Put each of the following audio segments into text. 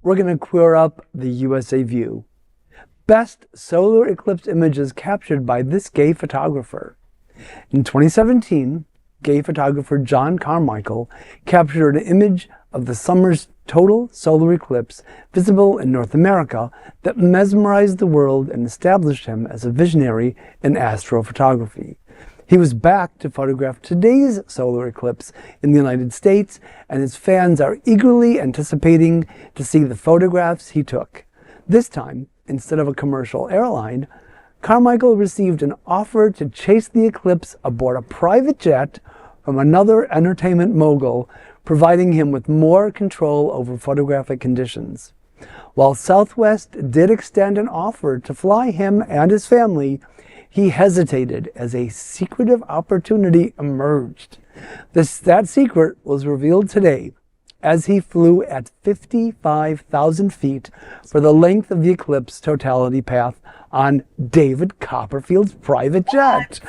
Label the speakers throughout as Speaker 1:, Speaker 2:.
Speaker 1: we're going to queer up the USA view. Best solar eclipse images captured by this gay photographer. In 2017, gay photographer John Carmichael captured an image of the summer's total solar eclipse visible in North America that mesmerized the world and established him as a visionary in astrophotography. He was back to photograph today's solar eclipse in the United States, and his fans are eagerly anticipating to see the photographs he took. This time, instead of a commercial airline, Carmichael received an offer to chase the eclipse aboard a private jet from another entertainment mogul, providing him with more control over photographic conditions. While Southwest did extend an offer to fly him and his family, he hesitated as a secretive opportunity emerged. That secret was revealed today as he flew at 55,000 feet for the length of the eclipse totality path on David Copperfield's private jet.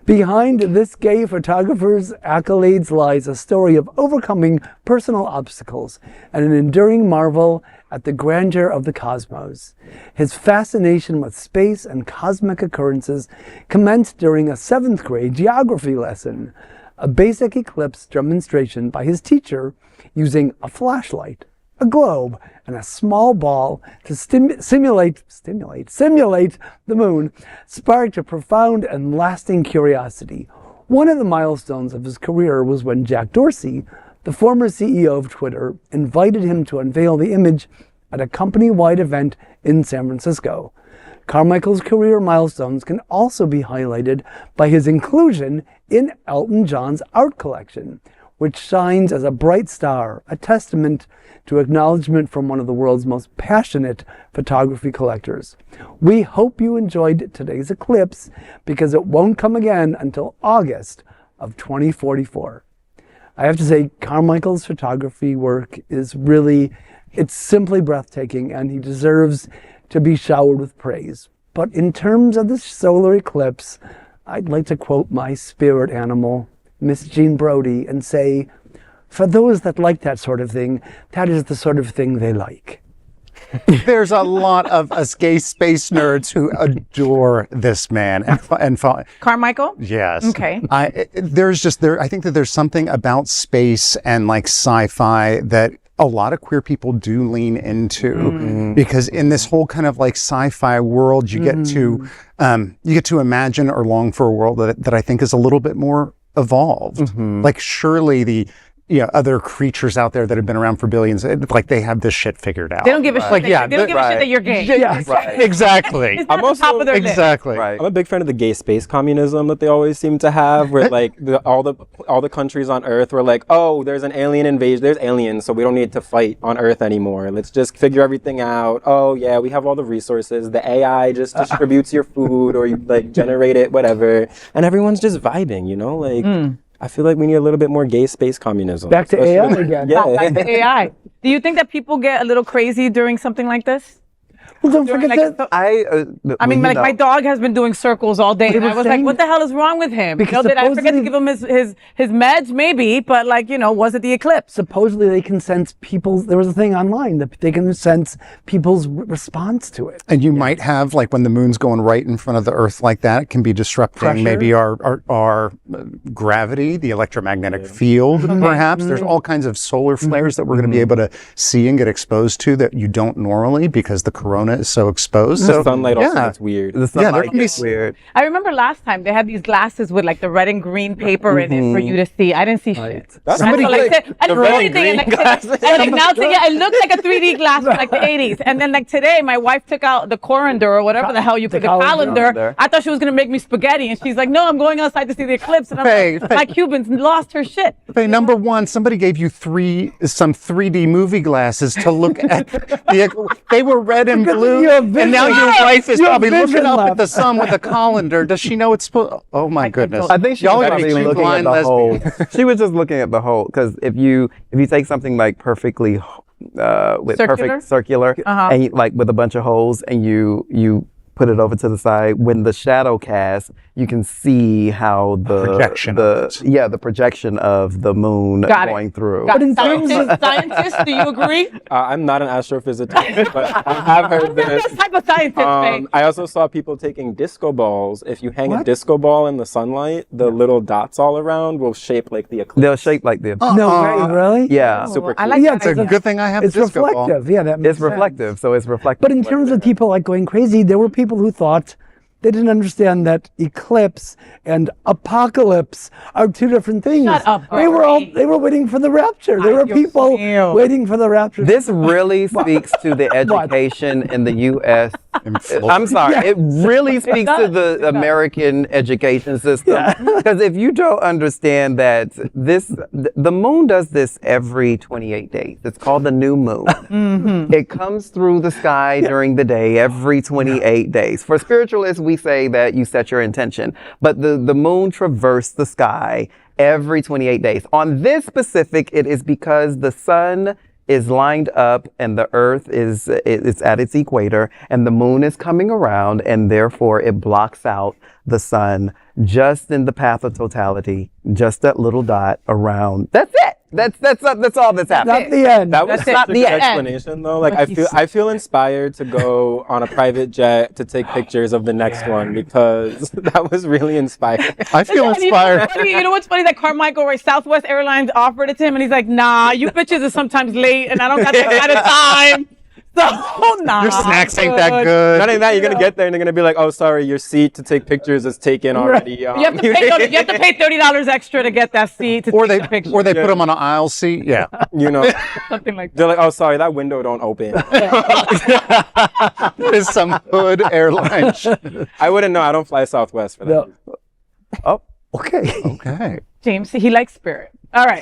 Speaker 1: Behind this gay photographer's accolades lies a story of overcoming personal obstacles and an enduring marvel at the grandeur of the cosmos. His fascination with space and cosmic occurrences commenced during a 7th grade geography lesson, a basic eclipse demonstration by his teacher using a flashlight, a globe, and a small ball to simulate the moon sparked a profound and lasting curiosity. One of the milestones of his career was when Jack Dorsey, the former CEO of Twitter, invited him to unveil the image at a company-wide event in San Francisco. Carmichael's career milestones can also be highlighted by his inclusion in Elton John's art collection, which shines as a bright star, a testament to acknowledgement from one of the world's most passionate photography collectors. We hope you enjoyed today's eclipse, because it won't come again until August of 2044. I have to say, Carmichael's photography work is it's simply breathtaking, and he deserves to be showered with praise. But in terms of the solar eclipse, I'd like to quote my spirit animal, Miss Jean Brodie, and say, for those that like that sort of thing, that is the sort of thing they like.
Speaker 2: There's a lot of us gay space nerds who adore this man. And
Speaker 3: Carmichael?
Speaker 2: Yes.
Speaker 3: Okay.
Speaker 2: I think that there's something about space and like sci-fi that a lot of queer people do lean into, because in this whole kind of like sci-fi world, you get to imagine or long for a world that I think is a little bit more evolved. Like surely the other creatures out there that have been around for billions, like they have this shit figured out.
Speaker 3: They don't give a shit.
Speaker 2: Like,
Speaker 3: they don't give a shit that you're gay.
Speaker 2: Yeah, exactly.
Speaker 3: It's not the top of their list.
Speaker 2: Exactly.
Speaker 4: Right. I'm a big fan of the gay space communism that they always seem to have, where like all the countries on Earth were like, oh, there's an alien invasion, there's aliens, so we don't need to fight on Earth anymore. Let's just figure everything out. Oh yeah, we have all the resources. The AI just distributes your food, or you like generate it, whatever, and everyone's just vibing. I feel like we need a little bit more gay space communism.
Speaker 1: Back to AI again.
Speaker 4: Yeah.
Speaker 3: Back to AI. Do you think that people get a little crazy during something like this?
Speaker 1: Well, don't forget that.
Speaker 3: I mean, my dog has been doing circles all day, and I was like, what the hell is wrong with him?
Speaker 1: Because
Speaker 3: did I forget to give him his meds? Maybe, but was it the eclipse?
Speaker 1: Supposedly they can sense there was a thing online that they can sense people's response to it.
Speaker 2: And you might have, like when the moon's going right in front of the Earth like that, it can be disrupting maybe our gravity, the electromagnetic field, perhaps. There's all kinds of solar flares that we're going to be able to see and get exposed to that you don't normally, because the corona is so exposed.
Speaker 4: The sunlight also gets weird.
Speaker 5: The sunlight gets weird.
Speaker 3: I remember last time they had these glasses with like the red and green paper in it for you to see. I didn't see shit.
Speaker 4: Somebody
Speaker 3: I didn't see anything. It looked like a 3D glass from like the 80s. And then like today, my wife took out the colander or whatever the hell you put the calendar. I thought she was gonna make me spaghetti, and she's like, "No, I'm going outside to see the eclipse." And I'm like, my Cubans lost her shit.
Speaker 2: Number one, somebody gave you some 3D movie glasses to look at. They were red and blue, and now your wife is probably looking up at the sun with a colander. Does she know it's supposed? Oh my goodness!
Speaker 5: I think she was probably looking at the whole. She was just looking at the whole, because if you take something like perfectly perfect circular, and like with a bunch of holes, and you put it over to the side. When the shadow casts, you can see how the
Speaker 2: projection
Speaker 5: the projection of the moon going through.
Speaker 3: But in terms of scientists, do you agree?
Speaker 4: I'm not an astrophysicist, but I have heard this.
Speaker 3: What type of scientist, babe?
Speaker 4: I also saw people taking disco balls. If you hang a disco ball in the sunlight, the little dots all around will shape like the eclipse.
Speaker 5: They'll shape like the
Speaker 1: No way, really?
Speaker 5: Yeah.
Speaker 4: Super
Speaker 3: I
Speaker 4: cool.
Speaker 3: like
Speaker 1: Yeah,
Speaker 3: that.
Speaker 2: It's a good thing I have
Speaker 1: It's
Speaker 2: a disco ball.
Speaker 1: reflective. Yeah, that makes
Speaker 5: It's reflective, so it's reflective.
Speaker 1: But in terms of people like going crazy, there were people who thought they didn't understand that eclipse and apocalypse are two different things.
Speaker 3: Shut up,
Speaker 1: They were waiting for the rapture. There were people waiting for the rapture.
Speaker 5: This really speaks to the education in the U.S. I'm sorry. It really speaks to the American education system. Because if you don't understand that the moon does this every 28 days. It's called the new moon. It comes through the sky during the day every 28 days. For spiritualists, we say that you set your intention. But the moon traversed the sky every 28 days. On this specific, it is because the sun is lined up and the earth is at its equator and the moon is coming around, and therefore it blocks out the sun just in the path of totality, just that little dot around. That's it. That's all that's happening.
Speaker 1: Not the end.
Speaker 4: That was
Speaker 3: That's
Speaker 4: such
Speaker 3: it.
Speaker 4: a
Speaker 3: The
Speaker 4: good
Speaker 3: end.
Speaker 4: explanation, though. Like I feel inspired to go on a private jet to take pictures of the next one, because that was really inspiring.
Speaker 2: I feel inspired.
Speaker 3: You know what's funny? That Carmichael, right? Southwest Airlines offered it to him, and he's like, "Nah, you bitches are sometimes late, and I don't got that kind of time." So, nah.
Speaker 2: Your snacks ain't that good.
Speaker 4: Not only that, you're gonna get there and they're gonna be like, "Oh, sorry, your seat to take pictures is taken already."
Speaker 3: You have to pay $30 extra to get that seat to
Speaker 2: Or
Speaker 3: take
Speaker 2: they
Speaker 3: the picture.
Speaker 2: put them on an aisle seat. Yeah.
Speaker 4: You know,
Speaker 3: Something like that.
Speaker 4: they're like, "Oh, sorry, that window don't open."
Speaker 2: That is some hood airline shit.
Speaker 4: I wouldn't know. I don't fly Southwest for that.
Speaker 1: No.
Speaker 5: Oh,
Speaker 1: Okay.
Speaker 2: Okay.
Speaker 3: James, he likes Spirit. All right.